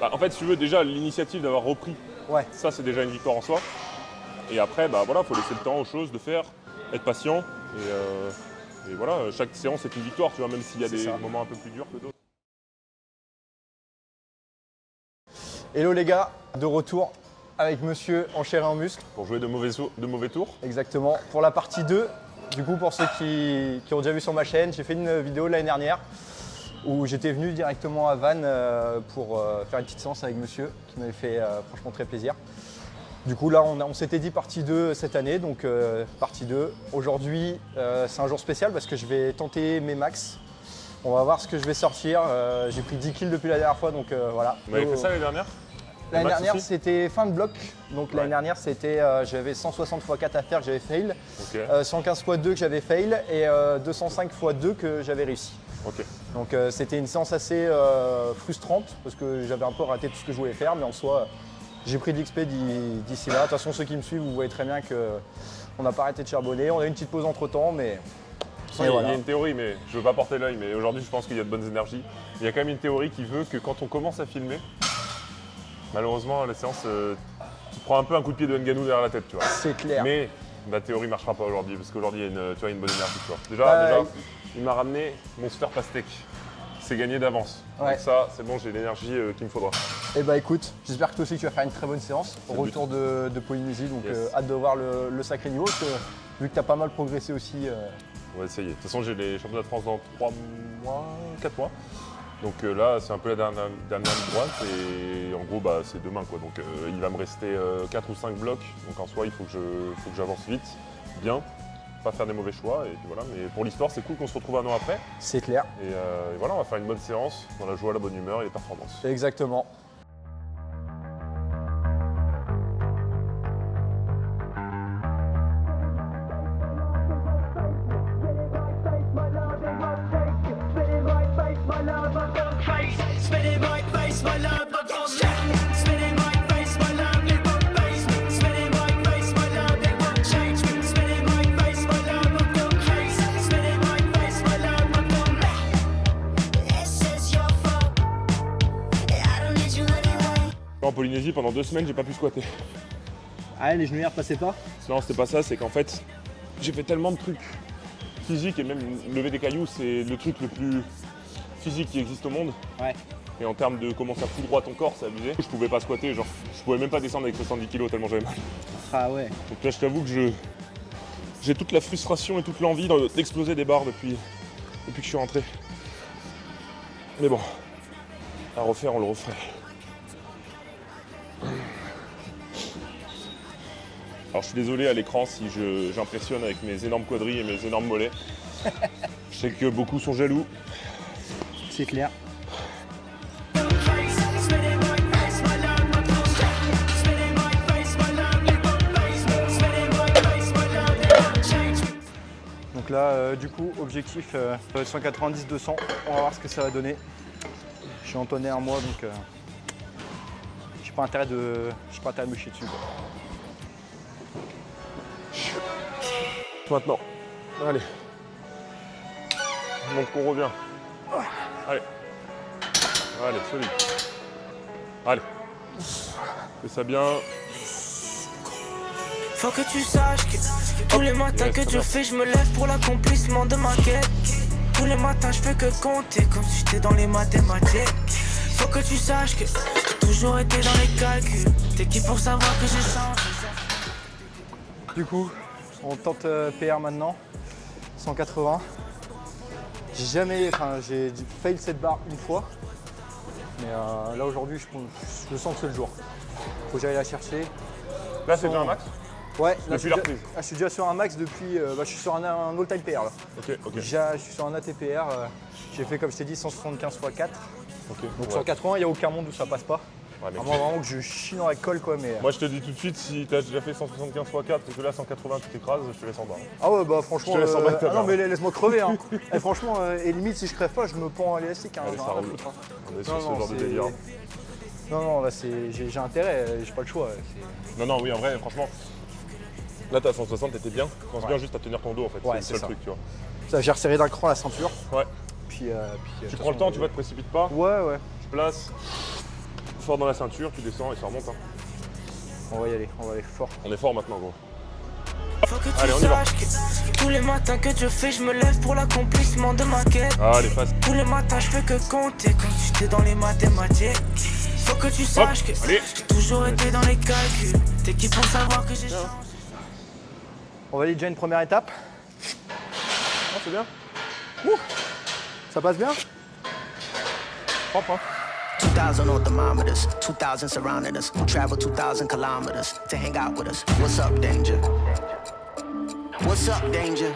Bah, en fait, si tu veux, déjà, l'initiative d'avoir repris, ça, c'est déjà une victoire en soi. Et après, bah voilà, faut laisser le temps aux choses de faire, être patient. Et voilà, chaque séance est une victoire, tu vois, même s'il y a des moments un peu plus durs que d'autres. Hello les gars, de retour avec monsieur en chair et en muscle. Pour jouer de mauvais tours. Exactement. Pour la partie 2, du coup pour ceux qui ont déjà vu sur ma chaîne, j'ai fait une vidéo l'année dernière où j'étais venu directement à Vannes pour faire une petite séance avec monsieur qui m'avait fait franchement très plaisir. Du coup là on s'était dit partie 2 cette année, donc partie 2. Aujourd'hui c'est un jour spécial parce que je vais tenter mes max. On va voir ce que je vais sortir. J'ai pris 10 kills depuis la dernière fois, donc voilà. Vous avez fait ça l'année dernière? L'année dernière c'était fin de bloc, donc l'année dernière c'était j'avais 160 x 4 à faire que j'avais fail, 115 x 2 que j'avais fail et 205 x 2 que j'avais réussi. Donc c'était une séance assez frustrante parce que j'avais un peu raté tout ce que je voulais faire, mais en soi j'ai pris de l'XP d'ici là. De toute façon ceux qui me suivent vous voyez très bien qu'on n'a pas arrêté de charbonner, on a eu une petite pause entre temps mais… Il y a une théorie, mais je ne veux pas porter l'œil, mais aujourd'hui je pense qu'il y a de bonnes énergies. Il y a quand même une théorie qui veut que quand on commence à filmer, malheureusement la séance, tu prends un peu un coup de pied de Ngannou derrière la tête, tu vois. C'est clair. Mais la théorie ne marchera pas aujourd'hui, parce qu'aujourd'hui il y a une bonne énergie, tu vois. Déjà, il m'a ramené mon Sphere Pastèque. C'est gagné d'avance. Donc ça, c'est bon, j'ai l'énergie qu'il me faudra. Eh bah écoute, j'espère que toi aussi tu vas faire une très bonne séance au retour de Polynésie, donc hâte de voir le sacré niveau, parce que, vu que tu as pas mal progressé aussi. On va essayer. De toute façon, j'ai les championnats de France dans 3 mois, 4 mois. Donc là, c'est un peu la dernière ligne droite et en gros, bah, c'est demain, quoi. Donc il va me rester 4 ou 5 blocs. Donc en soi, il faut que j'avance vite, bien, pas faire des mauvais choix. Et puis voilà. Mais pour l'histoire, c'est cool qu'on se retrouve un an après. C'est clair. Et voilà, on va faire une bonne séance dans la joie, la bonne humeur et les performances. Exactement. En Polynésie, pendant 2 semaines, j'ai pas pu squatter. Ah ouais, les genouillères passaient pas? Non, c'était pas ça, c'est qu'en fait, j'ai fait tellement de trucs physiques et même lever des cailloux, c'est le truc le plus physique qui existe au monde. Ouais. Et en termes de comment ça fout droit ton corps, c'est abusé. Je pouvais pas squatter, genre, je pouvais même pas descendre avec 70 kg tellement j'avais mal. Ah ouais. Donc là, je t'avoue que j'ai toute la frustration et toute l'envie d'exploser des barres depuis que je suis rentré. Mais bon, à refaire, on le referait. Alors je suis désolé à l'écran si j'impressionne avec mes énormes quadrilles et mes énormes mollets. Je sais que beaucoup sont jaloux. C'est clair. Donc là, du coup, objectif 190-200. On va voir ce que ça va donner. Je suis en tonnerre moi, donc j'ai pas intérêt de me chier dessus, quoi. Maintenant, allez. Donc on revient. Allez. Allez, solide. Allez. Fais ça bien. Faut que tu saches que tous les matins que je fais, je me lève pour l'accomplissement de ma quête. Tous les matins je fais que compter comme si j'étais dans les mathématiques. Faut que tu saches que j'ai toujours été dans les calculs. T'es qui pour savoir que j'ai changé? Du coup, on tente PR maintenant, 180. J'ai fail cette barre une fois, mais là aujourd'hui, je sens que c'est le jour. Faut que j'aille la chercher. Là, c'est déjà un max? Ouais, là, depuis la reprise. Je suis déjà sur un max depuis. Je suis sur un all-time PR là. Ok. Je suis sur un ATPR. J'ai fait, comme je t'ai dit, 175 x 4. Donc 180, il n'y a aucun monde où ça passe pas. Ouais, à moins vraiment que je chie dans la colle, quoi. Mais moi, je te dis tout de suite, si tu as déjà fait 175 x 4 et que là, 180, tu t'écrases, je te laisse en bas. Ah ouais, bah franchement. Je te laisse en bas non, mais laisse-moi crever. Hein. Et franchement, et limite, si je crève pas, je me pends à l'élastique. Hein, allez, ça roule. On est sur ce genre de délire. Non, là, j'ai intérêt, j'ai pas le choix. Non, oui, en vrai, franchement. Là, t'as 160, t'étais bien. Pense bien juste à tenir ton dos, en fait. C'est le seul truc, tu vois. Ça, j'ai resserré d'un cran la ceinture. Ouais. Puis tu prends le temps, tu vois, te précipites pas. Ouais. Tu places. fort dans la ceinture, tu descends et ça remonte. Hein. On va y aller fort. On est fort maintenant, gros. Faut que tu Allez, on y va. saches que tous les matins que je fais, je me lève pour l'accomplissement de ma quête. Ah, les faces. Tous les matins, je fais que compter comme si j'étais dans les mathématiques. Faut que tu saches que allez. j'ai toujours été dans les calculs. T'es qui pour savoir que j'ai changé. On valide déjà une première étape. Ah, c'est bien. Ça passe bien? Propre, hein. 2,000 on thermometers, 2,000 surrounding us. We travel 2,000 kilometers to hang out with us. What's up, danger? What's up, danger?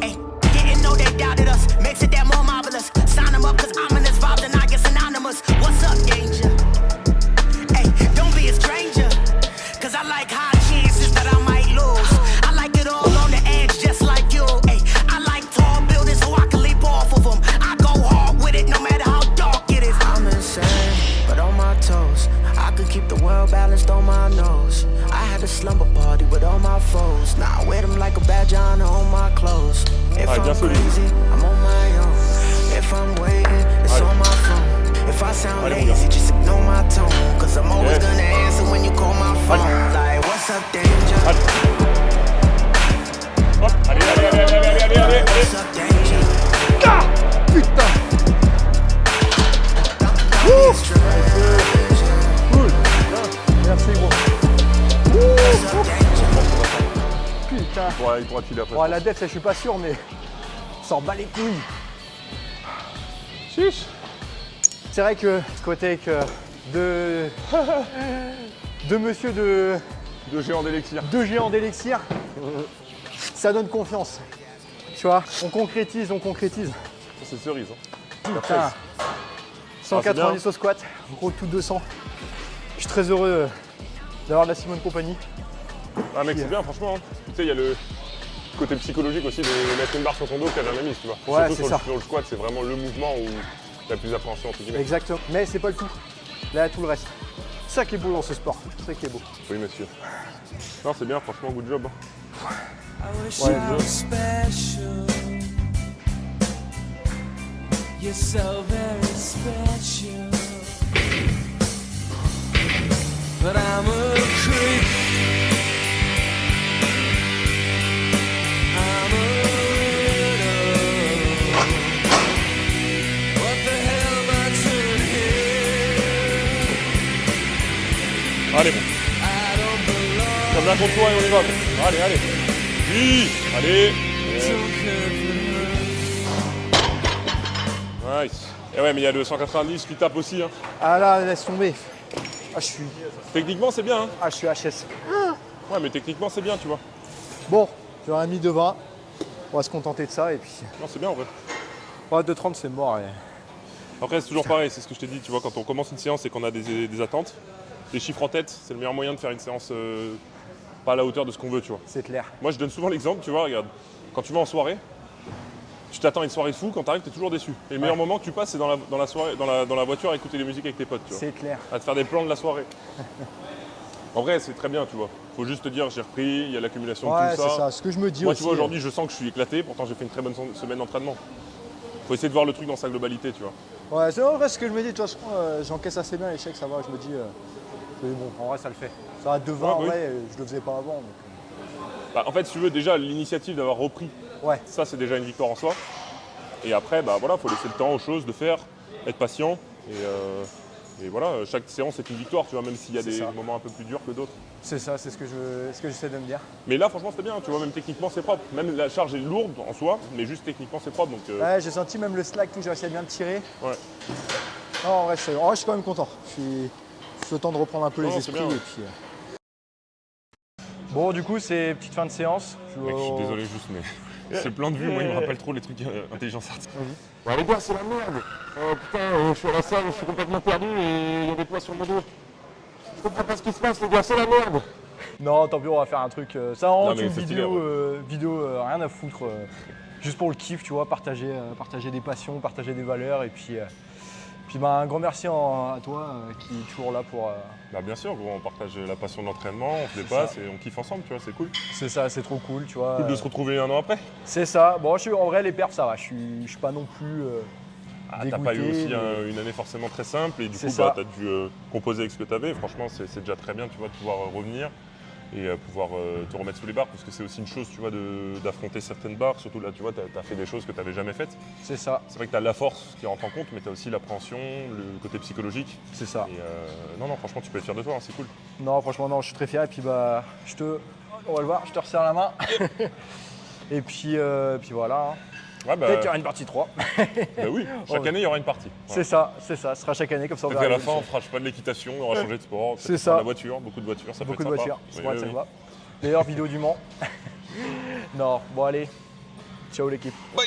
Hey, didn't know they doubted us. Makes it that more marvelous. Sign them up, cause ominous vibes and I get synonymous. What's up, danger? Hey, don't be a stranger. Cause I like high chances that I might lose. I like it all on the edge, just like you. Hey, I like tall buildings so I can leap off of them. I go hard with it no matter how dark it is. I'm insane, but on my toes. I could keep the world balanced on my nose. I had a slumber party with all my foes. Now I wear them like a badge on all my clothes. If I'm crazy, I'm on my own. If I'm waiting, it's on my phone. If I sound lazy, just ignore my tone. Cause I'm always gonna answer when you call my phone. Like, what's up, danger? Hop, allez. What's up, danger? Putain! Don't be a stranger. Cool! Merci gros. What's up, danger? Putain! Ouais, il pourra filer après. Bon, à la def, ça, je suis pas sûr, mais ça en bat les couilles. Chiche. C'est vrai que ce côté avec deux monsieur de Deux géants d'élixir. deux géants d'élixir, ça donne confiance. Tu vois, on concrétise. Ça, c'est cerise. Hein. Putain. 190 au squat, gros tout 200. Je suis très heureux d'avoir la Simone Compagnie. Ah, mec, c'est bien, franchement. Hein. Tu sais, il y a le côté psychologique aussi de mettre une barre sur ton dos qu'elle a jamais mise, tu vois. Ouais, Surtout c'est ça. sur le squat, c'est vraiment le mouvement où t'as plus d'appréhension, entre guillemets. Exactement. Mais c'est pas le tout. Là, il y a tout le reste. C'est ça qui est beau dans ce sport. C'est ça qui est beau. Oui, monsieur. Non, c'est bien, franchement, good job. Hein. I wish Ouais, I was special. You're so very special. But I'm a creep. I'm a weirdo. What the hell am I doing here? Allez, bon. I don't belong. Comme bien contre toi et on y va. Bon. Allez. Oui, allez. Nice. Et ouais, mais il y a le 190 qui tape aussi. Hein. Ah là, laisse tomber. Ah, je Techniquement, c'est bien. Hein. suis HS. Ouais, mais techniquement, c'est bien, tu vois. Bon, j'aurais mis de 20. On va se contenter de ça et puis. Non, c'est bien, en vrai. Ouais, de 30, c'est mort. Après, c'est toujours pareil, c'est ce que je t'ai dit, tu vois, quand on commence une séance et qu'on a des attentes, les chiffres en tête, c'est le meilleur moyen de faire une séance pas à la hauteur de ce qu'on veut, tu vois. C'est clair. Moi, je donne souvent l'exemple, tu vois, regarde, quand tu vas en soirée, tu t'attends à une soirée fou, quand t'arrives, t'es toujours déçu. Et le meilleur moment que tu passes, c'est dans la soirée, dans la voiture, à écouter les musiques avec tes potes, tu vois. C'est clair. À te faire des plans de la soirée. En vrai, c'est très bien, tu vois. Faut juste te dire, j'ai repris, il y a l'accumulation Ouais, de tout c'est ça. ça. Ce que je me dis Moi, aussi. tu vois, aujourd'hui, je sens que je suis éclaté, pourtant j'ai fait une très bonne semaine d'entraînement. Faut essayer de voir le truc dans sa globalité, tu vois. Ouais, c'est en vrai ce que je me dis. De toute façon, j'encaisse assez bien l'échec, ça va. Je me dis, bon, en vrai, ça le fait. Ça va 2-20, Ouais, en oui. vrai, je le faisais pas avant. Donc, Bah, en fait, si tu veux, déjà, l'initiative d'avoir repris, ouais, ça, c'est déjà une victoire en soi. Et après, bah voilà, faut laisser le temps aux choses de faire, être patient. Et voilà, chaque séance est une victoire, tu vois, même s'il y a C'est des ça. moments un peu plus durs que d'autres. c'est ça, c'est ce que j'essaie de me dire. Mais là, franchement, c'était bien, tu vois, même techniquement, c'est propre. Même la charge est lourde en soi, mais juste techniquement, c'est propre. Donc, Ouais, j'ai senti même le slack, tout, j'ai réussi à bien le tirer. ouais. Non, en vrai, je suis quand même content. Je suis le temps de reprendre un peu Non, les c'est esprits. bien, ouais. Et puis, Bon, du coup, c'est petite fin de séance. Mec, je suis désolé juste, mais c'est plein de vues, moi, il me rappelle trop les trucs intelligence artificielle. Ouais, les gars, c'est la merde. Putain, je suis à la salle, je suis complètement perdu et il y a des poids sur mon dos. Je comprends pas ce qui se passe, les gars, c'est la merde. Non, tant pis, on va faire un truc. Ça en Non, mais une c'est vidéo, stylé, rien à foutre. Juste pour le kiff, tu vois, partager des passions, partager des valeurs. Et puis bah, un grand merci à toi qui est toujours là pour. Bah bien sûr, gros, on partage la passion de l'entraînement, on se dépasse et on kiffe ensemble, tu vois, c'est cool. C'est ça, c'est trop cool, tu vois. Cool de se retrouver un an après. C'est ça. Bon, en vrai, les perfs, ça va. Je suis pas non plus Ah, t'as pas eu dégoûté, aussi mais- une année forcément très simple et du C'est coup, ça. bah, t'as dû composer avec ce que t'avais. Franchement, c'est déjà très bien, tu vois, de pouvoir revenir et pouvoir te remettre sous les barres parce que c'est aussi une chose, tu vois, d'affronter certaines barres. Surtout là, tu vois, t'as fait des choses que t'avais jamais faites. C'est ça, C'est vrai que t'as la force qui rentre en compte, mais t'as aussi l'appréhension, le côté psychologique. c'est ça. Et non, franchement, tu peux être fier de toi, hein, c'est cool. Non, franchement, non, je suis très fier. Et puis, bah, on va le voir, je te resserre la main. Et puis voilà. Hein. Ouais, bah, Peut-être qu'il y aura une partie 3. bah oui, chaque année, il y aura une partie. C'est ça, ce sera chaque année comme ça. On Peut-être qu'à verra la fin, on l'évolution. fera pas de l'équitation, on aura changé de sport. C'est peut-être ça. de la voiture, beaucoup de voitures, ça Beaucoup de peut être sympa. voitures, ça Oui, pourrait oui, être oui. sympa. D'ailleurs, vidéo du Mans. Non, bon allez. Ciao l'équipe. Bye.